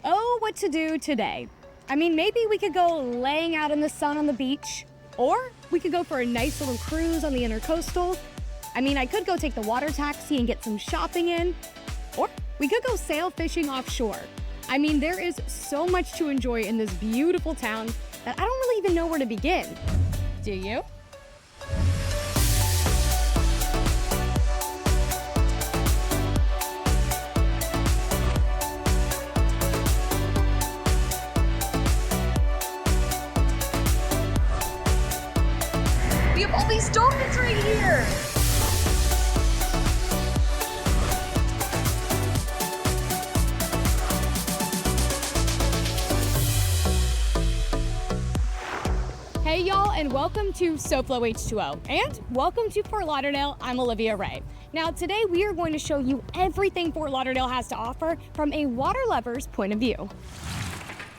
Oh, what to do today? I mean, maybe we could go laying out in the sun on the beach, or we could go for a nice little cruise on the Intercoastal. I mean, I could go take the water taxi and get some shopping in, or we could go sail fishing offshore. I mean, there is so much to enjoy in this beautiful town that I don't really even know where to begin. Do you? We have all these donuts right here! Hey y'all, and welcome to SoFlo H2O, and welcome to Fort Lauderdale. I'm Olivia Ray. Now today we are going to show you everything Fort Lauderdale has to offer from a water lover's point of view.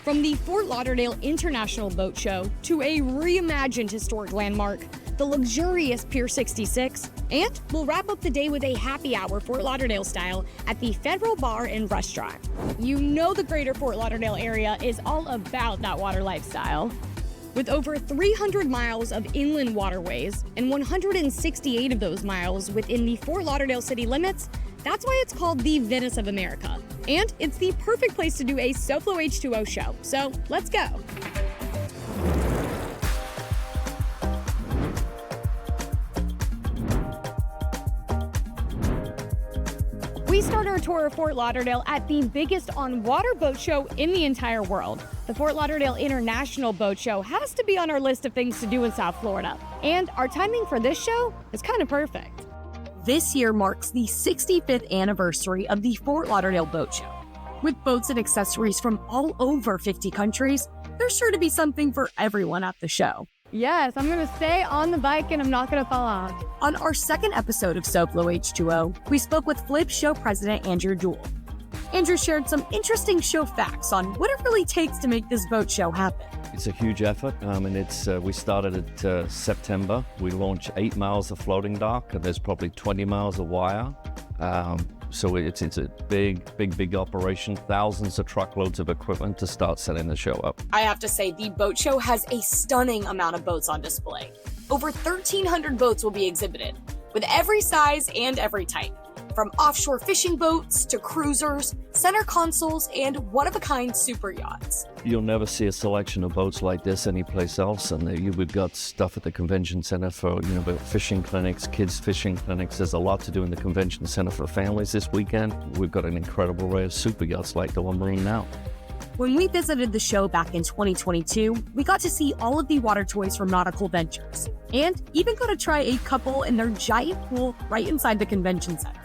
From the Fort Lauderdale International Boat Show to a reimagined historic landmark, the luxurious Pier 66, and we'll wrap up the day with a happy hour Fort Lauderdale style at the Federal Bar and Restaurant. You know the greater Fort Lauderdale area is all about that water lifestyle. With over 300 miles of inland waterways and 168 of those miles within the Fort Lauderdale city limits, that's why it's called the Venice of America. And it's the perfect place to do a SoFlo H2O show. So let's go. We start our tour of Fort Lauderdale at the biggest on-water boat show in the entire world. The Fort Lauderdale International Boat Show has to be on our list of things to do in South Florida. And our timing for this show is kind of perfect. This year marks the 65th anniversary of the Fort Lauderdale Boat Show. With boats and accessories from all over 50 countries, there's sure to be something for everyone at the show. Yes, I'm gonna stay on the bike and I'm not gonna fall off. On our second episode of SoFlo H2O, we spoke with Flip Show President Andrew Jewell. Andrew shared some interesting show facts on what it really takes to make this boat show happen. It's a huge effort, and we started at September. We launched 8 miles of floating dock, and there's probably 20 miles of wire. So it's a big operation, thousands of truckloads of equipment to start setting the show up. I have to say, the boat show has a stunning amount of boats on display. Over 1,300 boats will be exhibited, with every size and every type. From offshore fishing boats to cruisers, center consoles, and one-of-a-kind super yachts. You'll never see a selection of boats like this anyplace else, and we've got stuff at the convention center for fishing clinics, kids fishing clinics. There's a lot to do in the convention center for families this weekend. We've got an incredible array of super yachts like the one we're in now. When we visited the show back in 2022, we got to see all of the water toys from Nautical Ventures, and even got to try a couple in their giant pool right inside the convention center.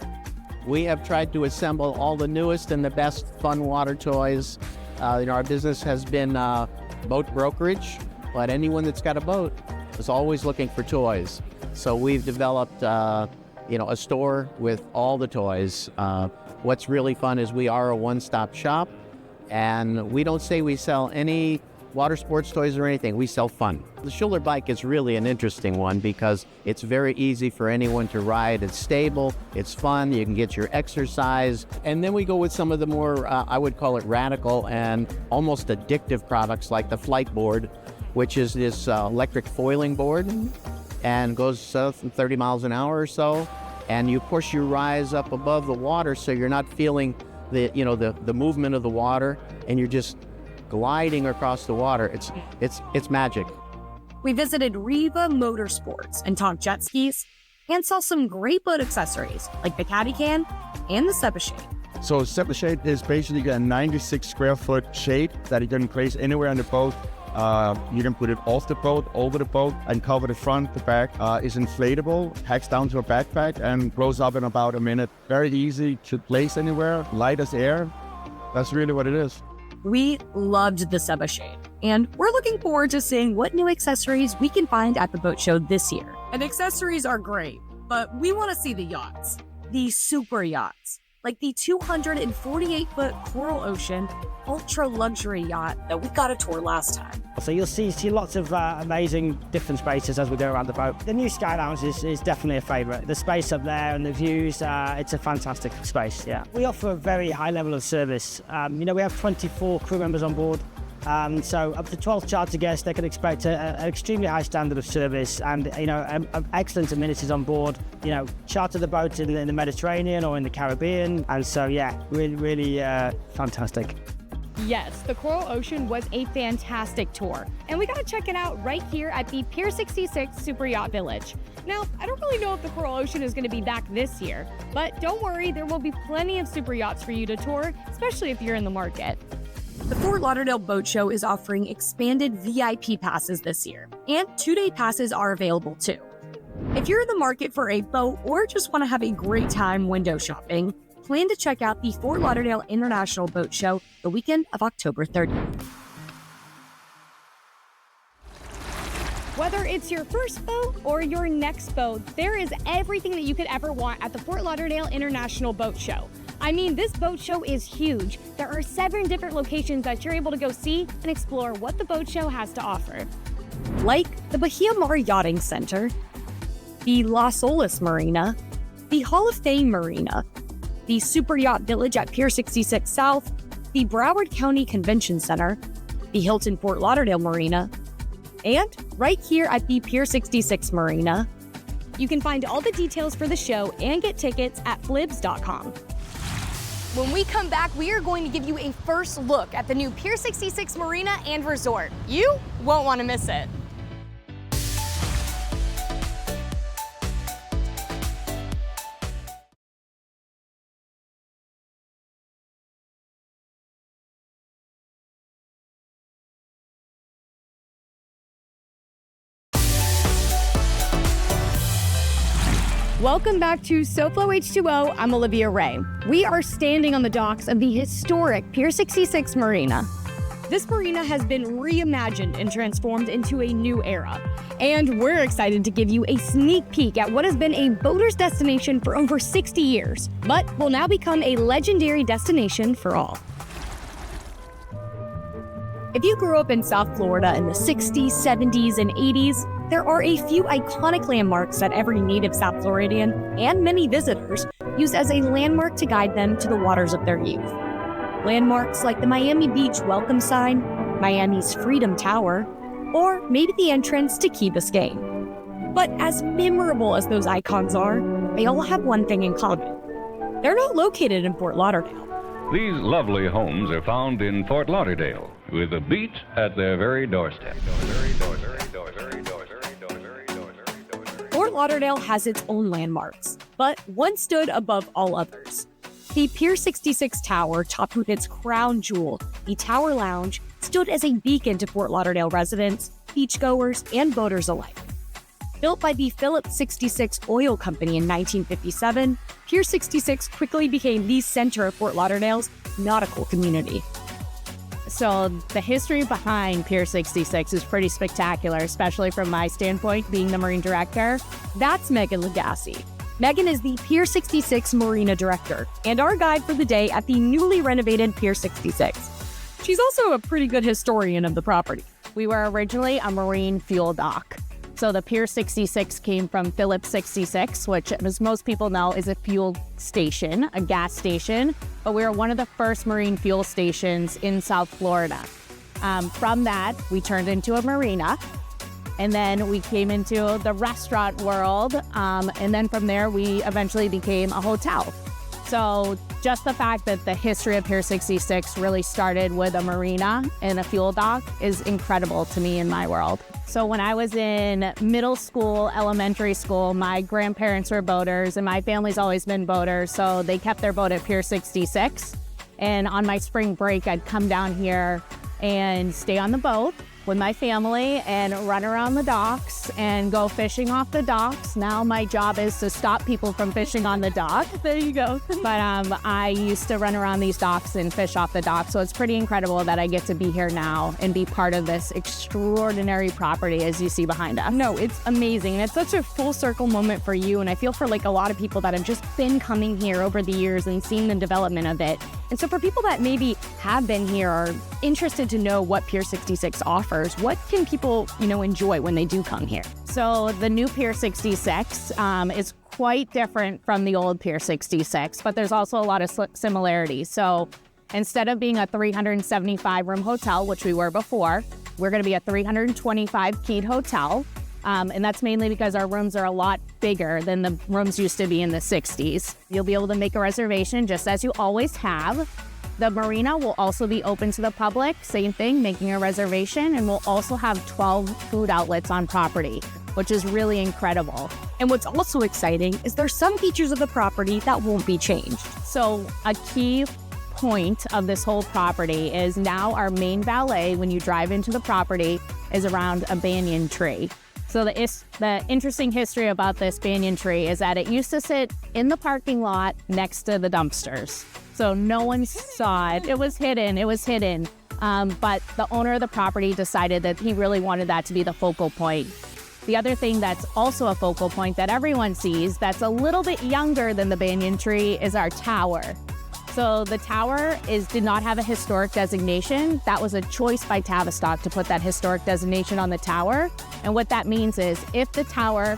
We have tried to assemble all the newest and the best fun water toys. Our business has been boat brokerage, but anyone that's got a boat is always looking for toys. So we've developed, a store with all the toys. What's really fun is we are a one-stop shop, and we don't say we sell any water sports toys or anything. We sell fun. The Schuler bike is really an interesting one because it's very easy for anyone to ride. It's stable, it's fun, you can get your exercise. And then we go with some of the more, I would call it radical and almost addictive products like the Flight Board, which is this electric foiling board and goes 30 miles an hour or so. And you push your rise up above the water so you're not feeling the movement of the water, and you're just gliding across the water. It's magic. We visited Riva Motorsports and talked jet skis and saw some great boat accessories like the caddy can and the Seba shade. So Seba shade is basically a 96 square foot shade that you can place anywhere on the boat. You can put it off the boat, over the boat, and cover the front. The back is inflatable, packs down to a backpack, and blows up in about a minute. Very easy to place anywhere, light as air. That's really what it is. We loved the Seba shade, and we're looking forward to seeing what new accessories we can find at the boat show this year. And accessories are great, but we want to see the yachts, the super yachts. like the 248-foot Coral Ocean ultra-luxury yacht that we got a tour last time. So you'll see lots of amazing different spaces as we go around the boat. The new Sky Lounge is definitely a favourite. The space up there and the views, it's a fantastic space, yeah. We offer a very high level of service. We have 24 crew members on board. So up to 12 charter guests, they can expect an extremely high standard of service and, excellent amenities on board. Charter the boat in the Mediterranean or in the Caribbean. And so, yeah, really fantastic. Yes, the Coral Ocean was a fantastic tour, and we got to check it out right here at the Pier 66 Super Yacht Village. Now, I don't really know if the Coral Ocean is going to be back this year, but don't worry, there will be plenty of super yachts for you to tour, especially if you're in the market. The Fort Lauderdale Boat Show is offering expanded VIP passes this year, and 2-day passes are available too. If you're in the market for a boat or just want to have a great time window shopping, plan to check out the Fort Lauderdale International Boat Show the weekend of October 30th. Whether it's your first boat or your next boat, there is everything that you could ever want at the Fort Lauderdale International Boat Show. I mean, this boat show is huge. There are 7 different locations that you're able to go see and explore what the boat show has to offer. Like the Bahia Mar Yachting Center, the Las Olas Marina, the Hall of Fame Marina, the Super Yacht Village at Pier 66 South, the Broward County Convention Center, the Hilton Fort Lauderdale Marina, and right here at the Pier 66 Marina. You can find all the details for the show and get tickets at flibs.com. When we come back, we are going to give you a first look at the new Pier 66 Marina and Resort. You won't want to miss it. Welcome back to SoFlo H2O. I'm Olivia Ray. We are standing on the docks of the historic Pier 66 Marina. This marina has been reimagined and transformed into a new era. And we're excited to give you a sneak peek at what has been a boater's destination for over 60 years, but will now become a legendary destination for all. If you grew up in South Florida in the 60s, 70s, and 80s, there are a few iconic landmarks that every native South Floridian and many visitors use as a landmark to guide them to the waters of their youth. Landmarks like the Miami Beach welcome sign, Miami's Freedom Tower, or maybe the entrance to Key Biscayne. But as memorable as those icons are, they all have one thing in common. They're not located in Fort Lauderdale. These lovely homes are found in Fort Lauderdale, with a beach at their very doorstep. Fort Lauderdale has its own landmarks, but one stood above all others. The Pier 66 Tower, topped with its crown jewel, the Tower Lounge, stood as a beacon to Fort Lauderdale residents, beachgoers, and boaters alike. Built by the Phillips 66 Oil Company in 1957, Pier 66 quickly became the center of Fort Lauderdale's nautical community. So the history behind Pier 66 is pretty spectacular, especially from my standpoint, being the Marine Director. That's Megan Legassi. Megan is the Pier 66 Marina Director and our guide for the day at the newly renovated Pier 66. She's also a pretty good historian of the property. We were originally a marine fuel dock. So the Pier 66 came from Phillips 66, which, as most people know, is a fuel station, a gas station. But we were one of the first marine fuel stations in South Florida. From that, we turned into a marina. And then we came into the restaurant world. And then from there, we eventually became a hotel. So just the fact that the history of Pier 66 really started with a marina and a fuel dock is incredible to me in my world. So when I was in middle school, elementary school, my grandparents were boaters and my family's always been boaters. So they kept their boat at Pier 66. And on my spring break, I'd come down here and stay on the boat. with my family and run around the docks and go fishing off the docks. Now my job is to stop people from fishing on the dock. There you go. But I used to run around these docks and fish off the dock. So it's pretty incredible that I get to be here now and be part of this extraordinary property as you see behind us. No, it's amazing. And it's such a full circle moment for you. And I feel for like a lot of people that have just been coming here over the years and seen the development of it. And so for people that maybe have been here or interested to know what Pier 66 offers, what can people, enjoy when they do come here? So the new Pier 66 is quite different from the old Pier 66, but there's also a lot of similarities. So instead of being a 375-room hotel, which we were before, we're going to be a 325-keyed hotel. And that's mainly because our rooms are a lot bigger than the rooms used to be in the 60s. You'll be able to make a reservation just as you always have. The marina will also be open to the public, same thing, making a reservation, and we'll also have 12 food outlets on property, which is really incredible. And what's also exciting is there's some features of the property that won't be changed. So a key point of this whole property is now our main valet, when you drive into the property, is around a banyan tree. So the interesting history about this banyan tree is that it used to sit in the parking lot next to the dumpsters. So no one saw it. It was hidden. But the owner of the property decided that he really wanted that to be the focal point. The other thing that's also a focal point that everyone sees that's a little bit younger than the banyan tree is our tower. So the tower did not have a historic designation. That was a choice by Tavistock to put that historic designation on the tower. And what that means is if the tower,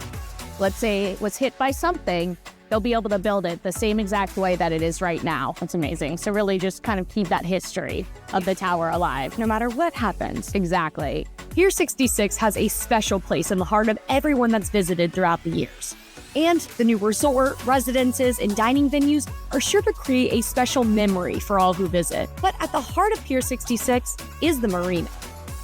let's say, was hit by something, they'll be able to build it the same exact way that it is right now. That's amazing. So really just kind of keep that history of the tower alive, no matter what happens. Exactly. Pier 66 has a special place in the heart of everyone that's visited throughout the years. And the new resort, residences, and dining venues are sure to create a special memory for all who visit. But at the heart of Pier 66 is the marina.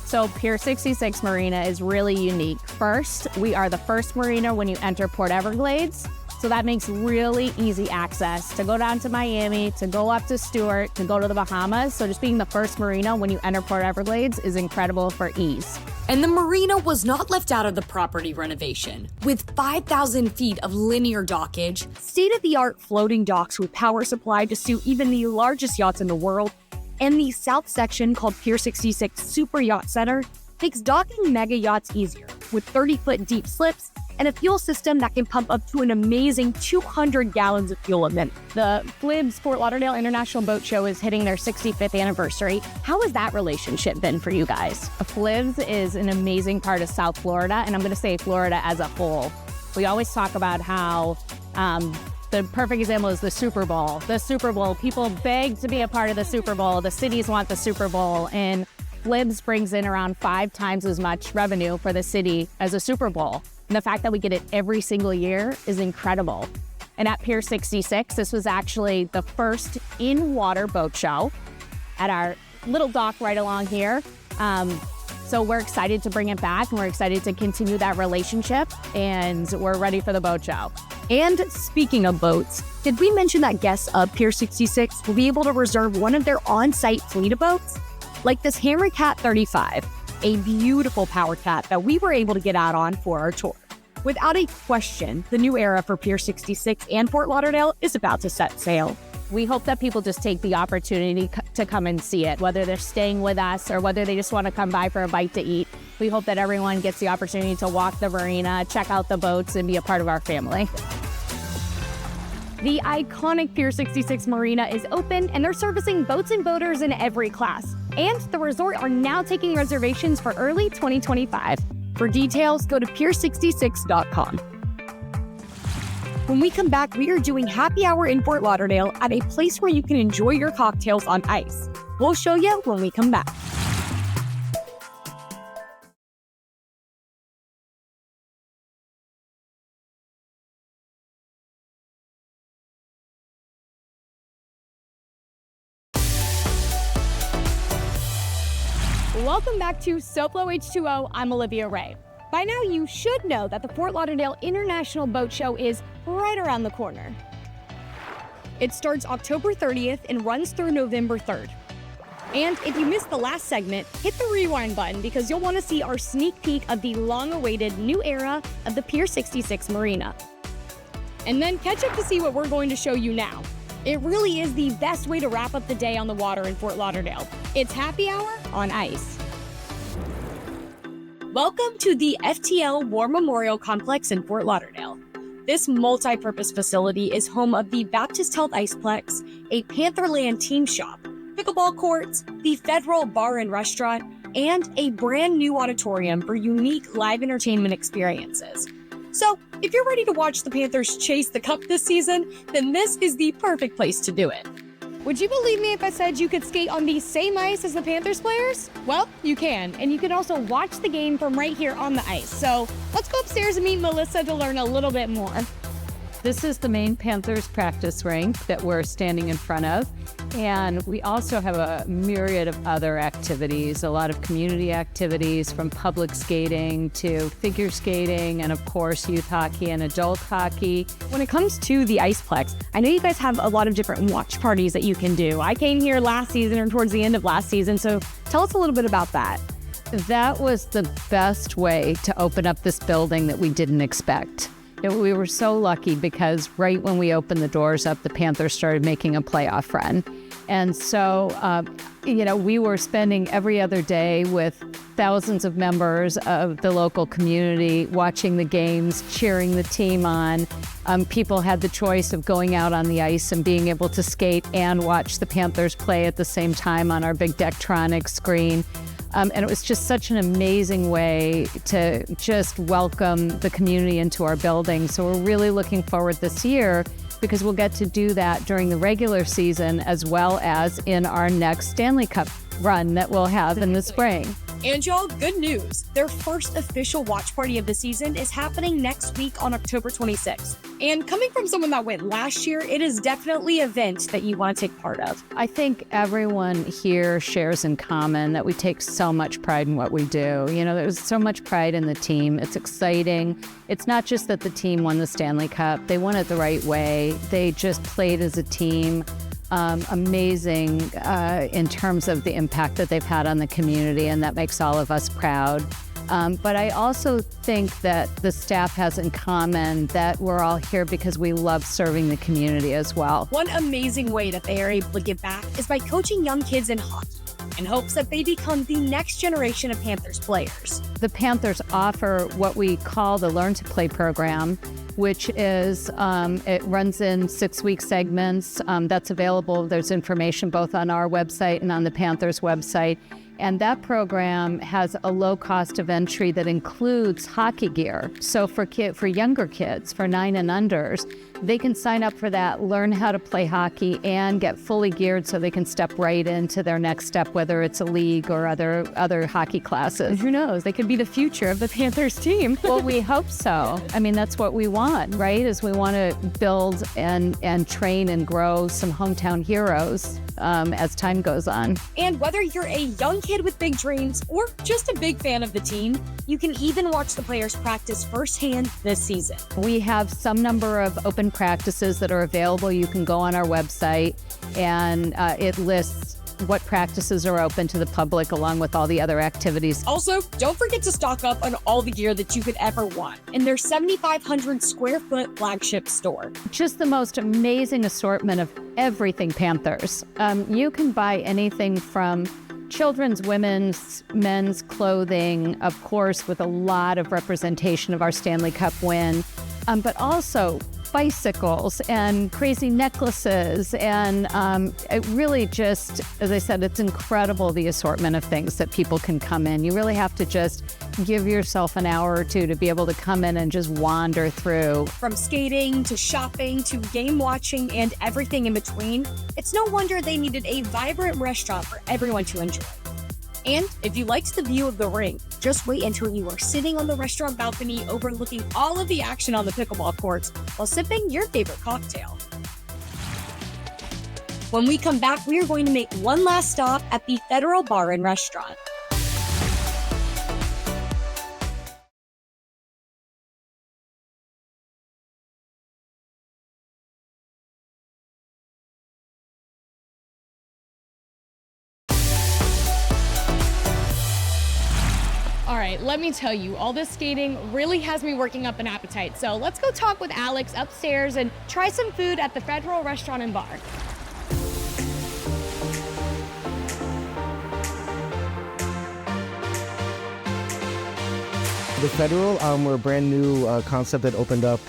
So Pier 66 Marina is really unique. First, we are the first marina when you enter Port Everglades. So that makes really easy access to go down to Miami, to go up to Stewart, to go to the Bahamas. So just being the first marina when you enter Port Everglades is incredible for ease. And the marina was not left out of the property renovation. With 5,000 feet of linear dockage, state-of-the-art floating docks with power supply to suit even the largest yachts in the world, and the south section called Pier 66 Super Yacht Center makes docking mega yachts easier with 30-foot deep slips and a fuel system that can pump up to an amazing 200 gallons of fuel a minute. The FLIBS Fort Lauderdale International Boat Show is hitting their 65th anniversary. How has that relationship been for you guys? FLIBS is an amazing part of South Florida, and I'm going to say Florida as a whole. We always talk about how the perfect example is the Super Bowl. The Super Bowl, people beg to be a part of the Super Bowl. The cities want the Super Bowl, and FLIBS brings in around 5 times as much revenue for the city as a Super Bowl. And the fact that we get it every single year is incredible. And at Pier 66, this was actually the first in-water boat show at our little dock right along here. So we're excited to bring it back, and we're excited to continue that relationship, and we're ready for the boat show. And speaking of boats, did we mention that guests of Pier 66 will be able to reserve one of their on-site fleet of boats? Like this Hammer Cat 35, a beautiful power cat that we were able to get out on for our tour. Without a question, the new era for Pier 66 and Fort Lauderdale is about to set sail. We hope that people just take the opportunity to come and see it, whether they're staying with us or whether they just want to come by for a bite to eat. We hope that everyone gets the opportunity to walk the marina, check out the boats, and be a part of our family. The iconic Pier 66 Marina is open, and they're servicing boats and boaters in every class. And the resort are now taking reservations for early 2025. For details, go to pier66.com. When we come back, we are doing happy hour in Fort Lauderdale at a place where you can enjoy your cocktails on ice. We'll show you when we come back. Welcome back to SoFlo H2O. I'm Olivia Ray. By now, you should know that the Fort Lauderdale International Boat Show is right around the corner. It starts October 30th and runs through November 3rd. And if you missed the last segment, hit the rewind button because you'll want to see our sneak peek of the long-awaited new era of the Pier 66 Marina. And then catch up to see what we're going to show you now. It really is the best way to wrap up the day on the water in Fort Lauderdale. It's happy hour on ice. Welcome to the FTL War Memorial Complex in Fort Lauderdale. This multi-purpose facility is home of the Baptist Health Iceplex, a Pantherland team shop, pickleball courts, the Federal Bar and Restaurant, and a brand new auditorium for unique live entertainment experiences. So, if you're ready to watch the Panthers chase the cup this season, then this is the perfect place to do it. Would you believe me if I said you could skate on the same ice as the Panthers players? Well, you can, and you can also watch the game from right here on the ice. So, let's go upstairs and meet Melissa to learn a little bit more. This is the main Panthers practice rink that we're standing in front of. And we also have a myriad of other activities, a lot of community activities from public skating to figure skating and of course youth hockey and adult hockey. When it comes to the Iceplex, I know you guys have a lot of different watch parties that you can do. I came here last season or towards the end of last season, so tell us a little bit about that. That was the best way to open up this building that we didn't expect. We were so lucky because right when we opened the doors up, the Panthers started making a playoff run. And so, we were spending every other day with thousands of members of the local community watching the games, cheering the team on. People had the choice of going out on the ice and being able to skate and watch the Panthers play at the same time on our big Decktronic screen. And it was just such an amazing way to just welcome the community into our building. So we're really looking forward this year because we'll get to do that during the regular season as well as in our next Stanley Cup run that we'll have in the spring. And y'all, good news. Their first official watch party of the season is happening next week on October 26th. And coming from someone that went last year, it is definitely an event that you want to take part of. I think everyone here shares in common that we take so much pride in what we do. There's so much pride in the team. It's exciting. It's not just that the team won the Stanley Cup. They won it the right way. They just played as a team. Amazing in terms of the impact that they've had on the community, and that makes all of us proud. But I also think that the staff has in common that we're all here because we love serving the community as well. One amazing way that they are able to give back is by coaching young kids in hockey in hopes that they become the next generation of Panthers players. The Panthers offer what we call the Learn to Play program, which is, it runs in 6-week segments. That's available. There's information both on our website and on the Panthers website. And that program has a low cost of entry that includes hockey gear. So for younger kids, for 9 and unders, they can sign up for that, learn how to play hockey, and get fully geared so they can step right into their next step, whether it's a league or other hockey classes. Who knows? They could be the future of the Panthers team. Well, we hope so. I mean, that's what we want, right? Is we want to build and train and grow some hometown heroes as time goes on. And whether you're a young kid with big dreams or just a big fan of the team, you can even watch the players practice firsthand this season. We have some number of open practices that are available. You can go on our website and it lists what practices are open to the public along with all the other activities. Also, don't forget to stock up on all the gear that you could ever want in their 7,500 square foot flagship store. Just the most amazing assortment of everything Panthers. You can buy anything from children's, women's, men's clothing, of course, with a lot of representation of our Stanley Cup win, but also bicycles and crazy necklaces. And it really just, as I said, it's incredible the assortment of things that people can come in. You really have to just give yourself an hour or two to be able to come in and just wander through. From skating to shopping to game watching and everything in between, it's no wonder they needed a vibrant restaurant for everyone to enjoy. And if you liked the view of the rink, just wait until you are sitting on the restaurant balcony overlooking all of the action on the pickleball courts while sipping your favorite cocktail. When we come back, we are going to make one last stop at the Federal Bar and Restaurant. right, let me tell you, all this skating really has me working up an appetite. So let's go talk with Alex upstairs and try some food at the Federal Restaurant and Bar. The Federal, we're a brand new concept that opened up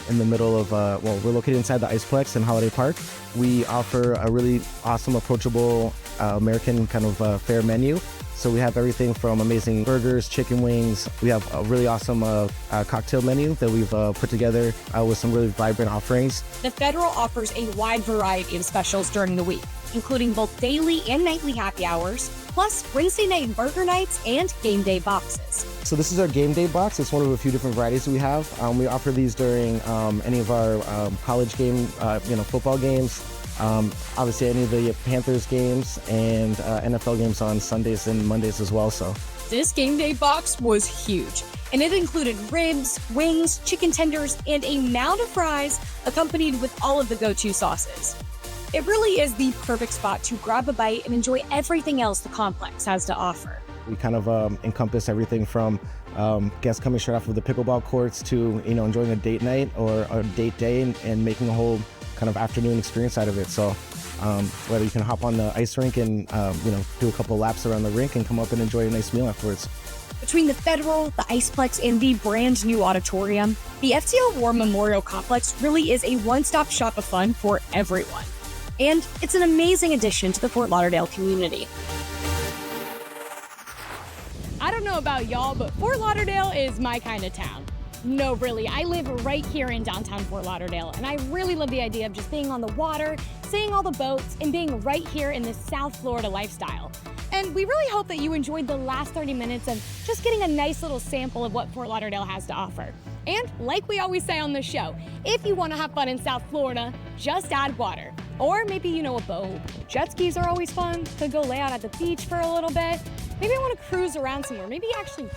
in the middle of, well, we're located inside the Iceplex in Holiday Park. We offer a really awesome, approachable American kind of fare menu. So we have everything from amazing burgers, chicken wings. We have a really awesome cocktail menu that we've put together with some really vibrant offerings. The Federal offers a wide variety of specials during the week, including both daily and nightly happy hours, plus Wednesday night burger nights and game day boxes. So this is our game day box. It's one of a few different varieties we have. We offer these during any of our college game, football games. Obviously any of the Panthers games and NFL games on Sundays and Mondays as well. So this game day box was huge, and it included ribs, wings, chicken tenders, and a mound of fries accompanied with all of the go-to sauces. It really is the perfect spot to grab a bite and enjoy everything else the complex has to offer. We kind of encompass everything from guests coming straight off of the pickleball courts to enjoying a date night or a date day and making a whole kind of afternoon experience out of it. So whether you can hop on the ice rink and do a couple laps around the rink and come up and enjoy a nice meal afterwards. Between the Federal, the Iceplex, and the brand new auditorium, the FTL War Memorial Complex really is a one-stop shop of fun for everyone. And it's an amazing addition to the Fort Lauderdale community. I don't know about y'all, but Fort Lauderdale is my kind of town. No, really, I live right here in downtown Fort Lauderdale, and I really love the idea of just being on the water, seeing all the boats, and being right here in the South Florida lifestyle. And we really hope that you enjoyed the last 30 minutes of just getting a nice little sample of what Fort Lauderdale has to offer. And like we always say on the show, if you want to have fun in South Florida, just add water. Or maybe a boat. Jet skis are always fun. Could go lay out at the beach for a little bit. Maybe I want to cruise around somewhere. Maybe actually